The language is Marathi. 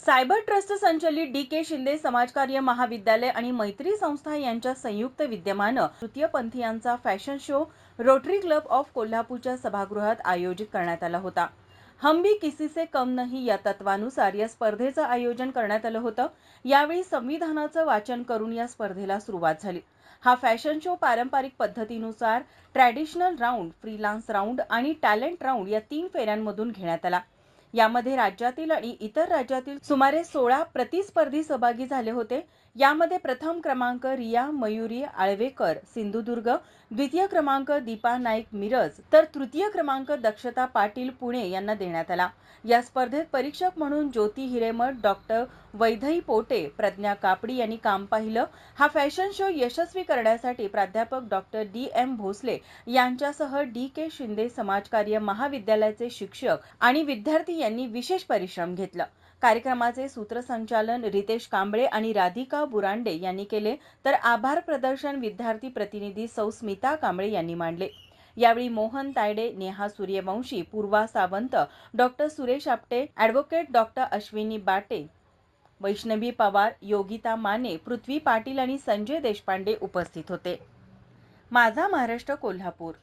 सायबर ट्रस्ट संचलित डी.के. शिंदे समाजकार्य महाविद्यालय आणि मैत्री संस्था यांच्या संयुक्त विद्यमानं तृतीयपंथीयांचा fashion show rotary club of कोल्हापूरच्या सभागृहात आयोजित करण्यात आला होता. हम भी किसी से कम नहीं या तत्वानुसार या स्पर्धेचं आयोजन करण्यात आलं होतं. यावेळी संविधानाचं वाचन करून या स्पर्धेला सुरुवात झाली. हा फॅशन शो पारंपरिक पद्धतीनुसार ट्रॅडिशनल राऊंड, फ्रीलान्स राऊंड आणि टॅलेंट राऊंड या 3 फेऱ्यांमधून घेण्यात आला. यामध्ये राज्यातील आणि इतर राज्यातील सुमारे 16 प्रतिस्पर्धी सहभागी झाले होते. यामध्ये प्रथम क्रमांक रिया मयुरी आळवेकर सिंधुदुर्ग, द्वितीय क्रमांक दीपा नाईक मिरज तर तृतीय क्रमांक दक्षता पाटील पुणे यांना देण्यात आला. या स्पर्धेत परीक्षक म्हणून ज्योती हिरेमठ, डॉक्टर वैदई पोटे, प्रज्ञा कापडी यांनी काम पाहिलं. हा फॅशन शो यशस्वी करण्यासाठी प्राध्यापक डॉक्टर डी.एम. भोसले यांच्यासह डी.के. शिंदे समाजकार्य महाविद्यालयाचे शिक्षक आणि विद्यार्थी यांनी विशेष परिश्रम घेतला. कार्यक्रमाचे सूत्रसंचालन रितेश कांबळे आणि राधिका बुरांडे यांनी केले, तर आभार प्रदर्शन विद्यार्थी प्रतिनिधी सौ स्मिता कांबळे यांनी मांडले. यावेळी Mohan Tayde, Neha Suryavanshi, Purva Sawant, doctor Suresh Apte, advocate doctor Ashwini Bate, Vaishnavi Pawar, Yogita Mane, पृथ्वी पाटील आणि संजय देशपांडे उपस्थित होते. माझा महाराष्ट्र कोल्हापूर.